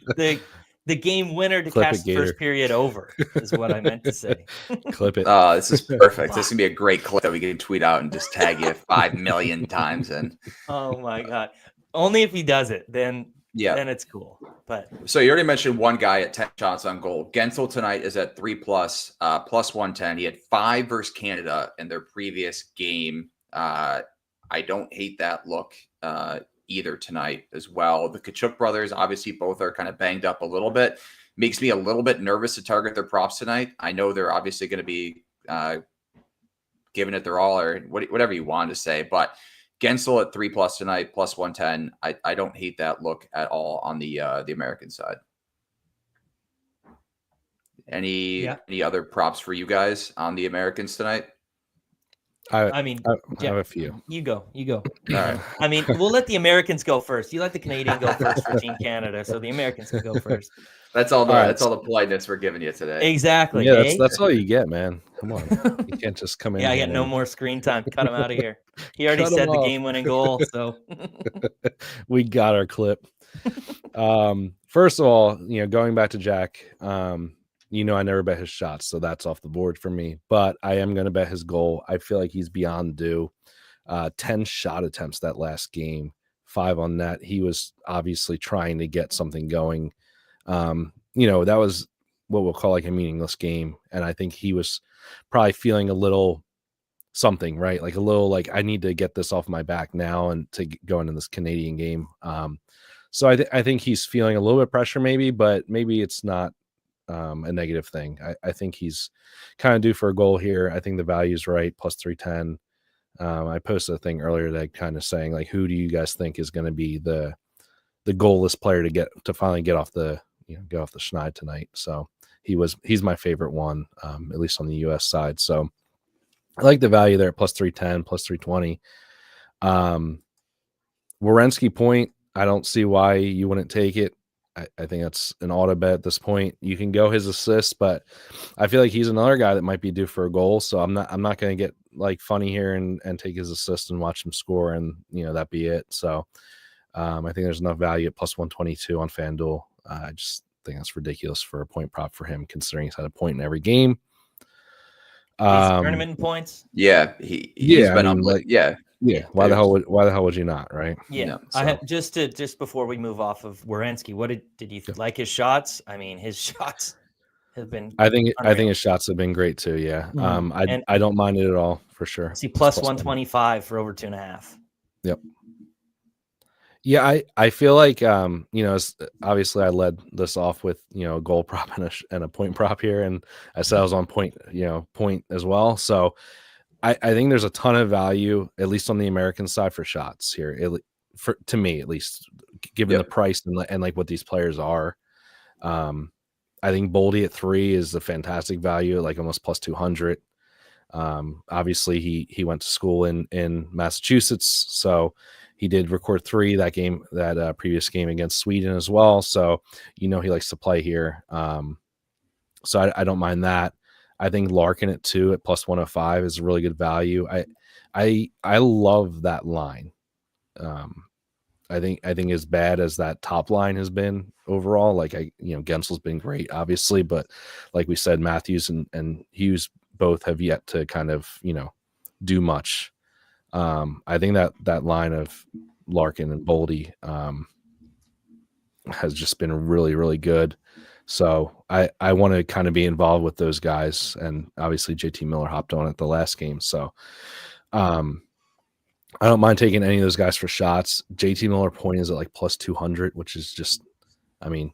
S2: the game winner to catch the first period over is what I meant to say.
S3: Clip it.
S1: Oh, this is perfect. This is going to be a great clip that we can tweet out and just tag you 5 million times in.
S2: Oh, my God. Only if he does it, then it's cool. But
S1: so you already mentioned one guy at 10 shots on goal. Gensel tonight is at 3+, plus 110. He had 5 versus Canada in their previous game. I don't hate that look either tonight as well. The Tkachuk brothers, obviously both are kind of banged up a little bit. Makes me a little bit nervous to target their props tonight. I know they're obviously going to be giving it their all, or whatever you want to say, but Gensel at 3+ tonight, plus 110. I don't hate that look at all on the American side. Any other props for you guys on the Americans tonight?
S3: I have a few.
S2: You go.
S1: All right.
S2: I mean, we'll let the Americans go first. You let the Canadian go first for Team Canada, so the Americans can go first.
S1: That's all the politeness we're giving you today.
S2: Exactly.
S3: Yeah, that's all you get, man. Come on, you can't just come in.
S2: Yeah, I get no more screen time. Cut him out of here. He already said the game-winning goal, so
S3: we got our clip. First of all, going back to Jack, I never bet his shots, so that's off the board for me. But I am going to bet his goal. I feel like he's beyond due. 10 shot attempts that last game, 5 on net. He was obviously trying to get something going. That was what we'll call like a meaningless game. And I think he was probably feeling a little something, right? Like a little like, I need to get this off my back now and to go into this Canadian game. So I think he's feeling a little bit of pressure maybe, but maybe it's not a negative thing. I think he's kind of due for a goal here. I think the value is right, plus 310. I posted a thing earlier that kind of saying like, who do you guys think is going to be the goalless player to finally get off the schneid tonight? So he's my favorite one, at least on the US side. So I like the value there at plus 310, plus 320. Werenski point, I don't see why you wouldn't take it. I think that's an auto bet at this point. You can go his assists, but I feel like he's another guy that might be due for a goal. So I'm not going to get like funny here and take his assist and watch him score and that be it. So I think there's enough value at plus 122 on FanDuel. I just think that's ridiculous for a point prop for him, considering he's had a point in every game.
S2: Tournament points.
S1: Yeah, he's been up.
S3: Yeah. Why the hell would you not, right?
S2: Yeah. So. I have just before we move off of Werenski, what did you like his shots? I mean, his shots have been.
S3: I think his shots have been great too. Yeah. Mm-hmm. I don't mind it at all for sure.
S2: See, plus 125 for over 2.5.
S3: Yep. Yeah, I feel like obviously I led this off with a goal prop and a point prop here, and I said I was on point as well. So I think there's a ton of value, at least on the American side, for shots here. To me, at least, given the price and like what these players are. I think Boldy at 3 is a fantastic value, like almost plus 200. Obviously he went to school in Massachusetts, so he did record 3 that previous game against Sweden as well. So he likes to play here. So I don't mind that. I think Larkin at 2 at plus 105 is a really good value. I love that line. I think as bad as that top line has been overall, like Gensel's been great, obviously, but like we said, Matthews and Hughes both have yet to kind of do much. I think that line of Larkin and Boldy has just been really, really good. So I want to kind of be involved with those guys, and obviously JT Miller hopped on at the last game. So I don't mind taking any of those guys for shots. JT Miller point is at like plus 200, which is just, I mean,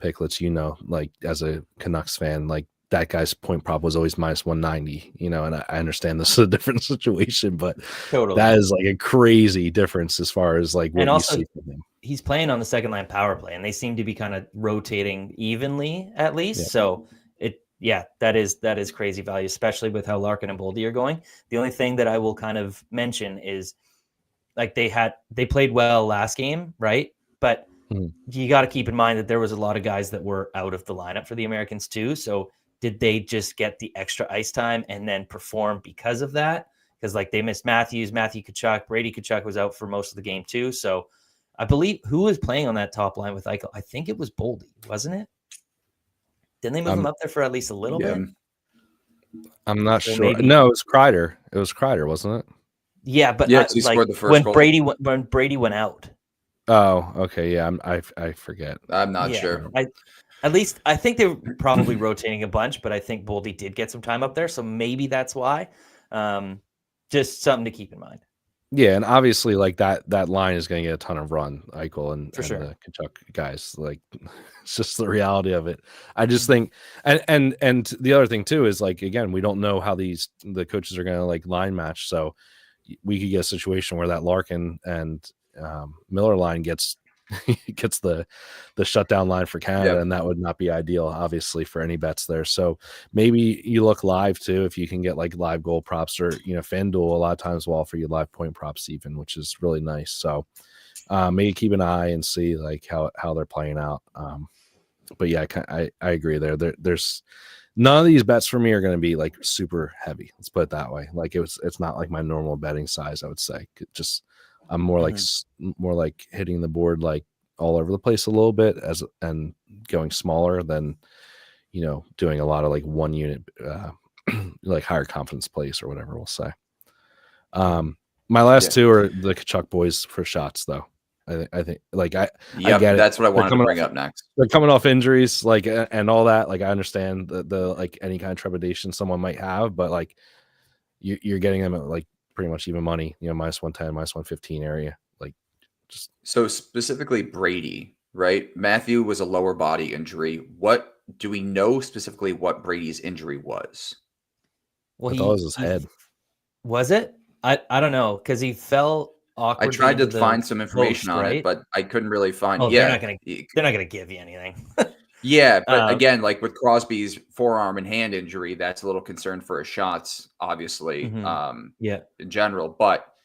S3: Picklets, like as a Canucks fan, like that guy's point prop was always minus 190, and I understand this is a different situation, but
S2: Totally.
S3: that is like a crazy difference as far as like what
S2: And
S3: you
S2: also,
S3: see from him.
S2: he's playing on the second line power play, and they seem to be kind of rotating evenly at least.
S3: Yeah.
S2: So that is crazy value, especially with how Larkin and Boldy are going. The only thing that I will kind of mention is like they played well last game, right? But you got to keep in mind that there was a lot of guys that were out of the lineup for the Americans too. So did they just get the extra ice time and then perform because of that? Because like they missed Matthew Tkachuk, Brady Tkachuk was out for most of the game too. So I believe who was playing on that top line with Eichel? I think it was Boldy, wasn't it? Didn't they move him up there for at least a little bit?
S3: I'm not
S2: So
S3: sure.
S2: maybe-
S3: No, it was Kreider. It was Kreider, wasn't it?
S2: Yeah, but
S1: Yeah, he scored the first
S2: when
S1: goal.
S2: when Brady went out.
S3: Oh, okay. Yeah, I forget.
S1: I'm not sure.
S2: At least I think they were probably rotating a bunch, but I think Boldy did get some time up there, so maybe that's why. Just something to keep in mind.
S3: Yeah, and obviously, like that line is going to get a ton of run, Eichel and
S2: For sure.
S3: the Tkachuk guys. Like, it's just the reality of it. I just think, and the other thing too is like, again, we don't know how the coaches are going to like line match, so we could get a situation where that Larkin and Miller line gets the shutdown line for Canada, and that would not be ideal, obviously, for any bets there. So maybe you look live too if you can get like live goal props, or FanDuel a lot of times will offer you live point props even, which is really nice. So maybe keep an eye and see like how they're playing out. But yeah, I agree there. There's none of these bets for me are going to be like super heavy. Let's put it that way. Like it's not like my normal betting size, I would say. I'm more like hitting the board like all over the place a little bit and going smaller than doing a lot of like one unit like higher confidence plays or whatever we'll say. My last two are the Tkachuk boys for shots though. I think like I get it.
S1: That's what I wanted to bring up next.
S3: They're coming off injuries like and all that. Like I understand the like any kind of trepidation someone might have, but like you're getting them at like pretty much even money, minus 110, minus 115 area. Like just
S1: so specifically Brady, right? Matthew was a lower body injury. What do we know specifically what Brady's injury was?
S3: Well, I thought it was his head.
S2: Was it? I don't know, because he fell awkwardly.
S1: I tried to find some information on it, but I couldn't really find.
S2: Oh, they're not gonna give you anything.
S1: Yeah, but again, like with Crosby's forearm and hand injury, that's a little concern for his shots, obviously. In general, but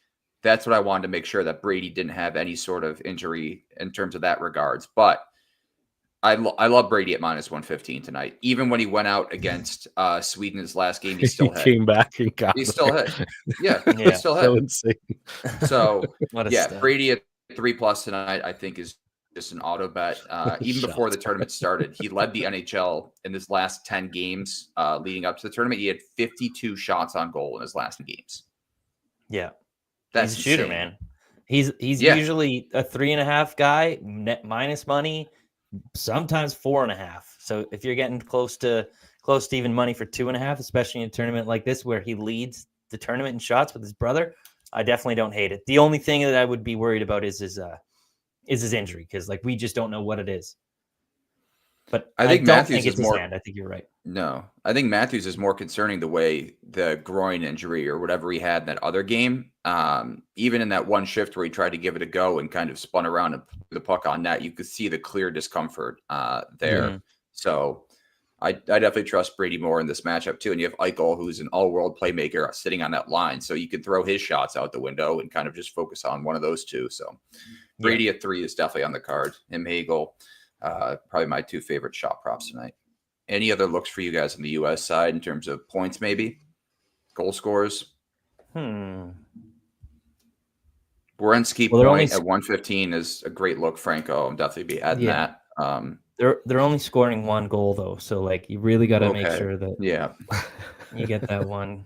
S1: that's what I wanted to make sure that Brady didn't have any sort of injury in terms of that regards. But I love Brady at minus 115 tonight. Even when he went out against Sweden his last game, he still hit.
S3: Came back and got.
S1: He still hit. Yeah, he still hit.
S3: So insane.
S1: So Brady at 3+ tonight, I think is just an auto bet. Even before the tournament started, he led the NHL in his last 10 games leading up to the tournament. He had 52 shots on goal in his last games.
S2: Yeah,
S1: that's
S2: he's a shooter, man. He's usually a 3.5 guy, net minus money, sometimes 4.5. So if you're getting close to even money for 2.5, especially in a tournament like this where he leads the tournament in shots with his brother, I definitely don't hate it. The only thing that I would be worried about is his injury, because like we just don't know what it is. But I think Matthews is more. I think you're right.
S1: No, I think Matthews is more concerning the way the groin injury or whatever he had in that other game. Even in that one shift where he tried to give it a go and kind of spun around and put the puck on net, you could see the clear discomfort there. Mm-hmm. So I definitely trust Brady more in this matchup too. And you have Eichel, who's an all-world playmaker, sitting on that line, so you can throw his shots out the window and kind of just focus on one of those two. So Brady at 3 is definitely on the card. Him, Hagel, probably my 2 favorite shot props tonight. Any other looks for you guys on the U.S. side in terms of points, maybe goal scorers? Werenski point at 115 is a great look. Franco, I'm definitely be adding that.
S2: They're only scoring 1 goal though, so like you really got to make sure that you get that one.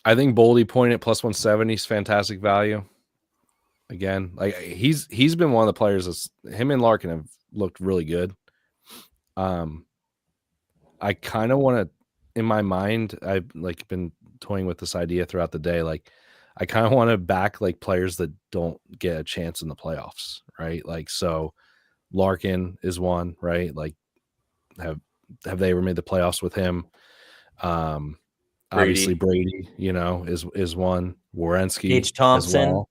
S3: I think Boldy point at plus 170 is fantastic value. Again, like he's been one of the players that's him and Larkin have looked really good. I kind of want to, in my mind, I've like been toying with this idea throughout the day. Like, I kind of want to back like players that don't get a chance in the playoffs, right? Like, so Larkin is one, right? Like, have they ever made the playoffs with him? Obviously Brady, is one. Werenski
S2: Tage Thompson.
S3: as well.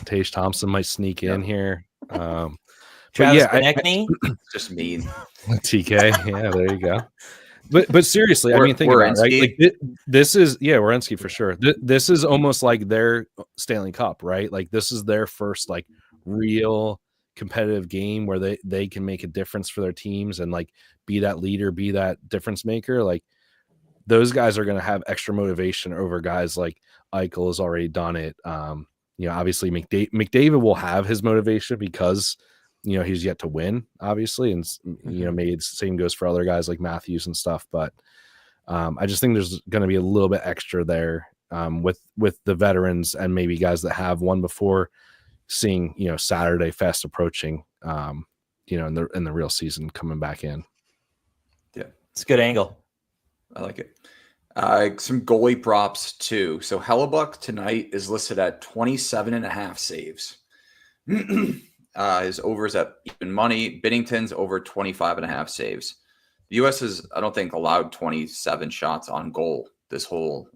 S3: Tage Thompson might sneak in here.
S2: Travis Konechny,
S1: just mean.
S3: TK, yeah, there you go. But seriously, I mean, think about it, right? Like this is Werenski for sure. This is almost like their Stanley Cup, right? Like this is their first like real competitive game where they can make a difference for their teams and like be that leader, be that difference maker. Like those guys are going to have extra motivation over guys like Eichel has already done it. Obviously McDavid will have his motivation because he's yet to win, obviously, and maybe the same goes for other guys like Matthews and stuff. But I just think there's going to be a little bit extra there with the veterans and maybe guys that have won before, seeing Saturday fast approaching, in the real season coming back in.
S1: Yeah,
S2: it's a good angle.
S1: I like it. Some goalie props too. So Hellebuck tonight is listed at 27.5 saves. His overs at even money. Binnington's over 25.5 saves. The U.S. has, I don't think, allowed 27 shots on goal this whole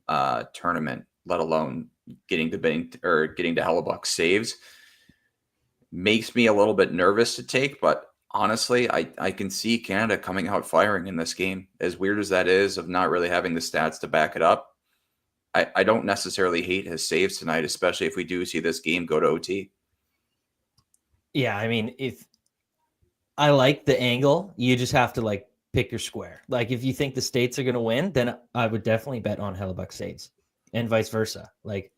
S1: tournament, let alone getting to Hellebuck saves. Makes me a little bit nervous to take, but honestly, I can see Canada coming out firing in this game. As weird as that is, of not really having the stats to back it up, I don't necessarily hate his saves tonight, especially if we do see this game go to OT.
S2: Yeah, I mean, if I like the angle, you just have to like pick your square. Like if you think the States are going to win, then I would definitely bet on Hellebuck saves, and vice versa. Like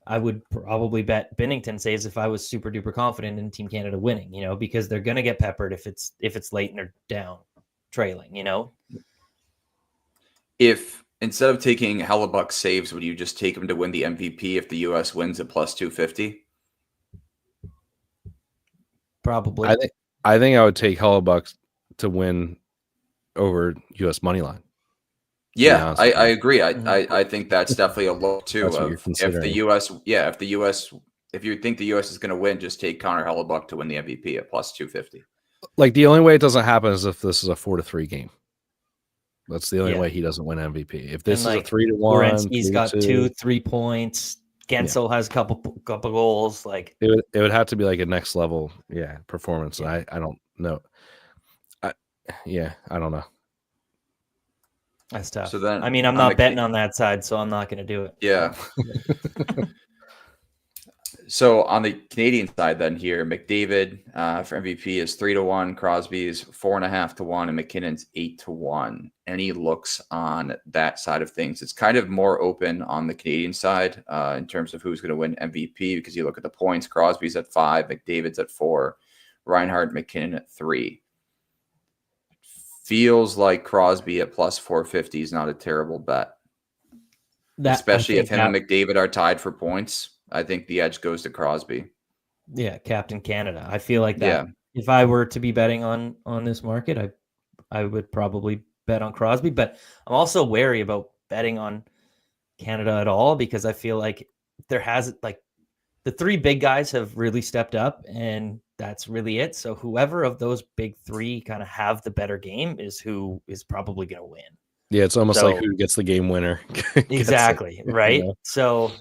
S2: I would probably bet Binnington saves if I was super duper confident in Team Canada winning, because they're going to get peppered if it's late and they're down, trailing.
S1: If instead of taking Hellebuck saves, would you just take him to win the MVP if the U.S. wins at plus 250?
S2: Probably.
S3: I think I would take Hellebuck to win over U.S. money line.
S1: Yeah, I agree. I think that's definitely a look too. If you think the U.S. is going to win, just take Connor Hellebuck to win the MVP at plus 250.
S3: Like the only way it doesn't happen is if this is a 4-3 game. That's the only way he doesn't win MVP. If this is a 3-1,
S2: he's got 2-3 points. Gensel has a couple goals. Like
S3: it would have to be like a next level, performance. Yeah. I don't know. I don't know.
S2: That's tough.
S1: So then,
S2: I'm not betting on that side, so I'm not going to do it.
S1: Yeah. So on the Canadian side, then here, McDavid for MVP is 3-1, Crosby's 4.5-1, and McKinnon's 8-1. Any looks on that side of things? It's kind of more open on the Canadian side in terms of who's going to win MVP, because you look at the points. Crosby's at 5, McDavid's at 4, Reinhart, McKinnon at 3. Feels like Crosby at plus 450 is not a terrible bet, especially if him and McDavid are tied for points. I think the edge goes to Crosby.
S2: Yeah, Captain Canada. I feel like that. Yeah. If I were to be betting on this market, I would probably bet on Crosby, but I'm also wary about betting on Canada at all, because I feel like the three big guys have really stepped up, and that's really it. So whoever of those big three kind of have the better game is who is probably going to win.
S3: Yeah, it's almost like who gets the game winner.
S2: Exactly, right? So,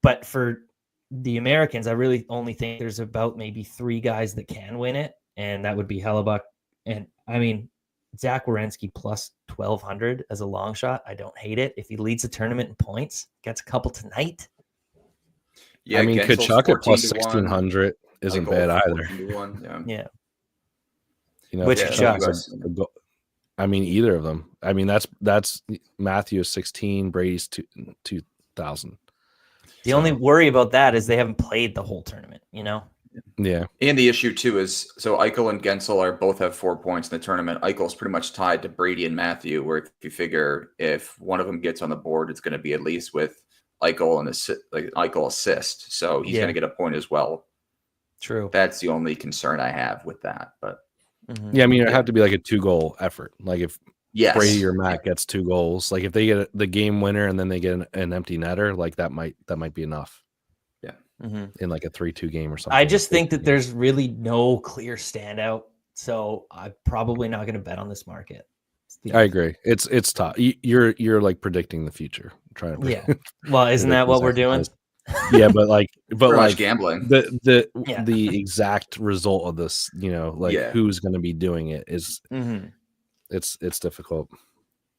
S2: but for the Americans, I really only think there's about maybe 3 guys that can win it, and that would be Hellebuck. And I mean, Zach Werenski plus 1,200 as a long shot. I don't hate it. If he leads the tournament in points, gets a couple tonight.
S1: Yeah,
S3: I mean, Kachuk at plus 1,600 isn't bad either.
S2: Yeah.
S3: Which Kachuk? I mean, either of them. I mean, that's Matthews 16, Brady's 2,000.
S2: The only worry about that is they haven't played the whole tournament,
S3: Yeah.
S1: And the issue too is, so Eichel and Gensel both have 4 points in the tournament. Eichel's pretty much tied to Brady and Matthew, where if you figure if one of them gets on the board, it's going to be at least with Eichel assist, so he's going to get a point as well.
S2: True.
S1: That's the only concern I have with that. But
S3: yeah, I mean, it have to be like a 2-goal effort. Like if Brady or Matt gets 2 goals, like if they get the game winner and then they get an empty netter, like that might be enough.
S1: Yeah,
S3: in like a 3-2 game or something.
S2: I just think that there's really no clear standout, so I'm probably not going to bet on this market.
S3: I agree. It's tough. You're like predicting the future, trying to
S2: Well, isn't that what we're doing?
S3: Yeah, but like
S1: gambling.
S3: The exact result of this, who's going to be doing it is it's difficult.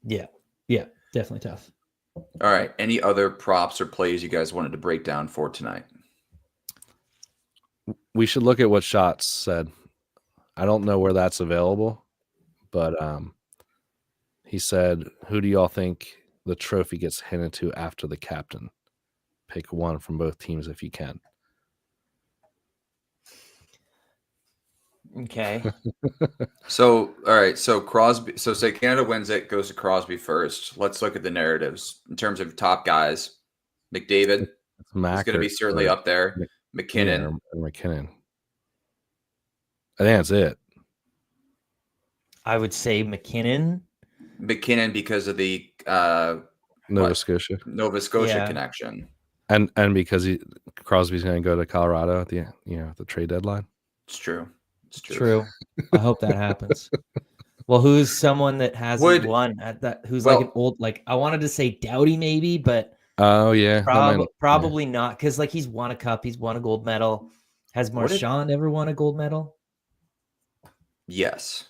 S2: Yeah, definitely tough.
S1: All right. Any other props or plays you guys wanted to break down for tonight?
S3: We should look at what Shots said. I don't know where that's available, but he said, "Who do y'all think the trophy gets handed to after the captain? Pick one from both teams if you can."
S2: Okay.
S1: So, all right. So Crosby. So say Canada wins it, goes to Crosby first. Let's look at the narratives in terms of top guys. McDavid is going to be certainly up there. McKinnon.
S3: McKinnon. I think that's it.
S2: I would say McKinnon.
S1: McKinnon because of the
S3: Nova Scotia
S1: connection,
S3: and because Crosby's going to go to Colorado at the trade deadline.
S1: It's true.
S2: I hope that happens. Well, who's someone that hasn't won at that? Who's like an old, like I wanted to say Doughty maybe, but
S3: oh yeah,
S2: probably not, because like he's won a cup, he's won a gold medal. Has Marchand ever won a gold medal?
S1: Yes.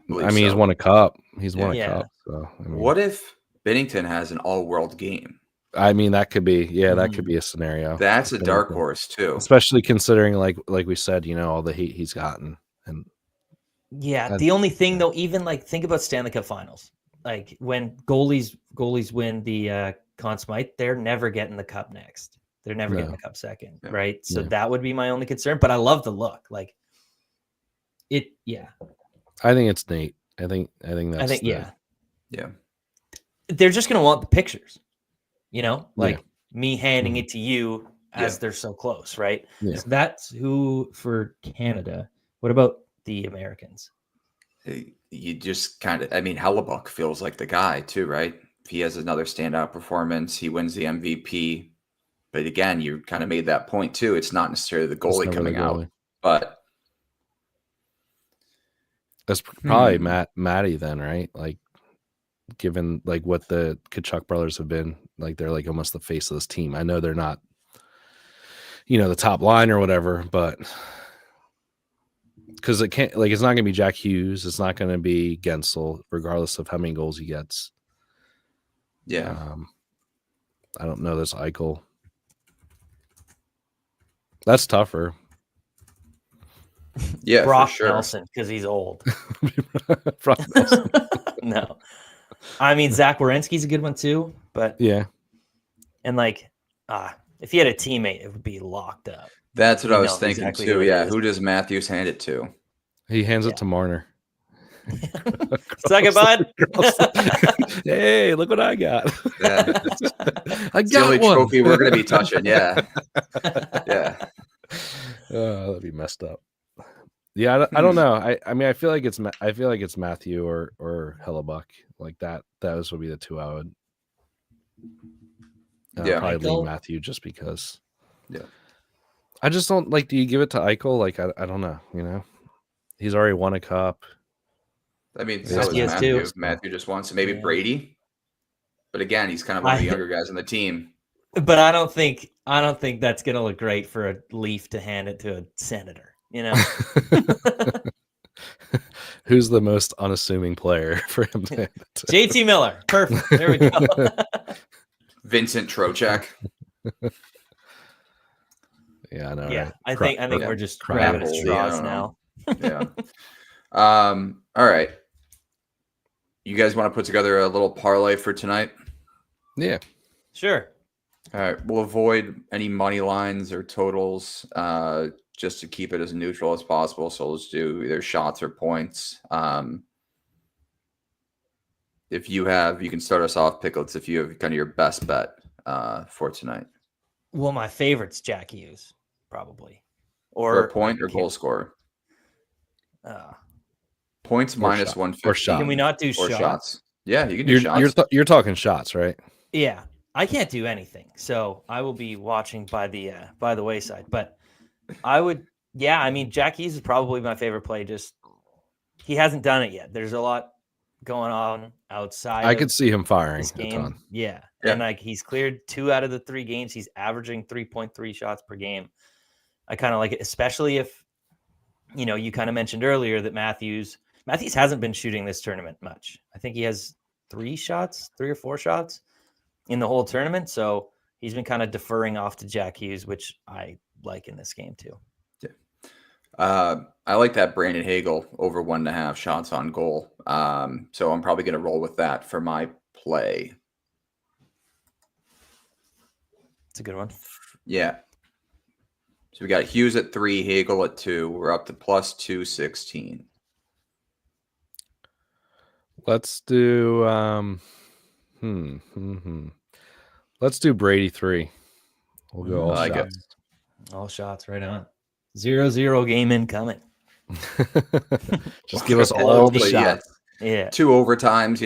S3: I mean, he's won a cup. He's won a cup. So
S1: what if Binnington has an all-world game?
S3: I mean, that could be that could be a scenario.
S1: That's a dark horse too,
S3: especially considering like we said, all the hate he's gotten. And
S2: the only thing though, even like think about Stanley Cup Finals, like when goalies win the Conn Smythe, they're never getting the cup next. They're never getting the cup second, right? So that would be my only concern. But I love the look, like it. Yeah,
S3: I think it's Nate. I think that's
S1: yeah.
S2: They're just gonna want the pictures. Me handing it to you as they're so close, right?
S3: Yeah.
S2: So that's who for Canada. What about the Americans?
S1: You just Hellebuyck feels like the guy too, right? If he has another standout performance, he wins the MVP. But again, you kind of made that point too. It's not necessarily the goalie coming out, but
S3: that's probably Matty then, right? Like, given like what the Tkachuk brothers have been, like they're like almost the face of this team. I know they're not, the top line or whatever, but because it can't, like, it's not going to be Jack Hughes, it's not going to be Gensel, regardless of how many goals he gets.
S1: Yeah,
S3: I don't know this Eichel. That's tougher.
S1: Yeah,
S2: Brock
S1: for sure.
S2: Nelson, because he's old.
S3: Brock Nelson.
S2: No. I mean, Zach Werenski's a good one too, but and like, if he had a teammate, it would be locked up.
S1: That's what I was thinking too. Yeah, who does Matthews hand it to?
S3: He hands it to Marner.
S2: Second, bud.
S3: Hey, look what I got! I got
S1: the only
S3: one.
S1: trophy we're going to be touching. Yeah.
S3: That'd be messed up. Yeah, I don't know. I mean, I feel like it's Matthew or Hellebuyck. Like that. Those would be the two I would. Probably leave Matthew just because.
S1: Yeah.
S3: I just don't like. Do you give it to Eichel? Like I don't know. He's already won a cup.
S1: I mean, so is Matthew. Matthew just won, so maybe Brady. But again, he's kind of one of the younger guys on the team.
S2: But I don't think that's gonna look great for a Leaf to hand it to a Senator.
S3: Who's the most unassuming player for him to hand it to?
S2: JT Miller. Perfect. There we go.
S1: Vincent Trocheck.
S3: Yeah, I know.
S2: Yeah,
S3: right?
S2: I think we're just grabbing at straws now.
S1: Yeah. All right. You guys want to put together a little parlay for tonight?
S3: Yeah.
S2: Sure.
S1: All right. We'll avoid any money lines or totals just to keep it as neutral as possible. So let's do either shots or points. If you can start us off, Picklets, if you have kind of your best bet for tonight?
S2: Well, my favorite's Jack Hughes, probably.
S1: For a point or goal scorer? Points minus
S3: shot.
S1: 150.
S3: Or shot.
S2: Can we not do
S1: Or
S2: shots?
S1: shots? Yeah, you can do shots.
S3: You're talking shots, right?
S2: Yeah, I can't do anything, so I will be watching by the wayside. But I would, yeah. I mean, Jack Hughes is probably my favorite play. Just he hasn't done it yet. There's a lot going on outside.
S3: I could see him firing
S2: this
S3: a
S2: game.
S3: ton.
S2: Yeah,
S1: Yeah.
S2: and like he's cleared 2 out of the 3 games. He's averaging 3.3 shots per game. I kind of like it, especially if you kind of mentioned earlier that Matthews hasn't been shooting this tournament much. I think he has 3 or 4 shots in the whole tournament. So he's been kind of deferring off to Jack Hughes, which I like in this game too.
S1: Yeah. I like that Brandon Hagel over 1.5 shots on goal. So I'm probably going to roll with that for my play.
S2: It's a good one.
S1: Yeah. So we got Hughes at 3, Hagel at 2. We're up to plus 216.
S3: Let's do let's do Brady 3. We'll go all
S1: I like
S3: shots.
S2: All shots right on. 0-0 game incoming.
S3: Just give us all the
S1: Hopefully,
S3: shots.
S2: Yeah.
S1: 2 overtimes,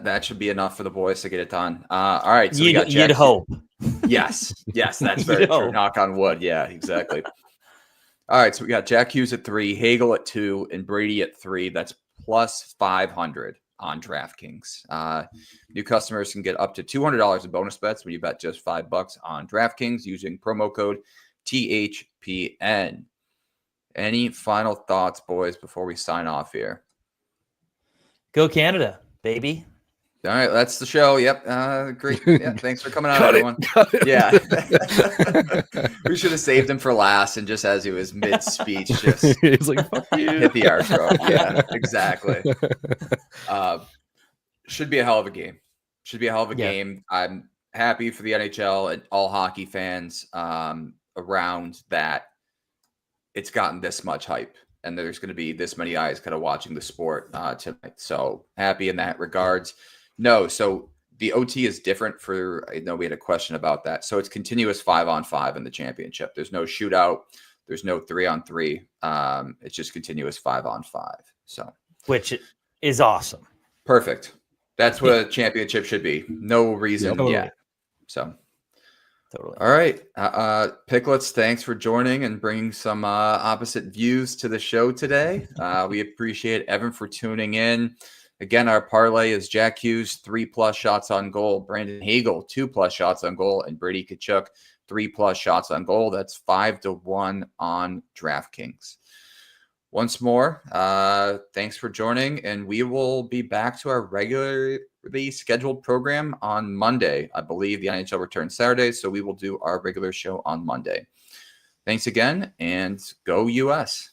S1: that should be enough for the boys to get it done. All right. So we got
S2: You'd hope.
S1: Yes, that's very
S2: You'd
S1: true.
S2: hope.
S1: Knock on wood. Yeah, exactly. All right, so we got Jack Hughes at 3, Hagel at 2, and Brady at 3. That's plus 500 on DraftKings. New customers can get up to $200 in bonus bets when you bet just $5 on DraftKings using promo code THPN. Any final thoughts, boys, before we sign off here?
S2: Go Canada, baby.
S1: All right, that's the show. Yep. Great. Yeah, thanks for coming out, everyone.
S3: Cut it.
S1: Yeah. We should have saved him for last, and just as he was mid-speech, just
S3: He's like, fuck you.
S1: hit the outro. Yeah, exactly. Should be a hell of a game. Game. I'm happy for the NHL and all hockey fans around that it's gotten this much hype, and there's going to be this many eyes kind of watching the sport tonight. So happy in that regards. No, so the OT is different I know we had a question about that. So it's continuous 5-on-5 in the championship. There's no shootout. There's no 3-on-3. It's just continuous 5-on-5. So,
S2: Which is awesome.
S1: Perfect. That's what a championship should be. No reason.
S2: Totally.
S1: Yeah. So,
S2: Totally.
S1: all right. Picklets, thanks for joining and bringing some opposite views to the show today. We appreciate Evan for tuning in. Again, our parlay is Jack Hughes, 3+ shots on goal. Brandon Hagel, 2+ shots on goal. And Brady Tkachuk, 3+ shots on goal. That's 5-1 on DraftKings. Once more, thanks for joining. And we will be back to our regularly scheduled program on Monday. I believe the NHL returns Saturday, so we will do our regular show on Monday. Thanks again, and go US.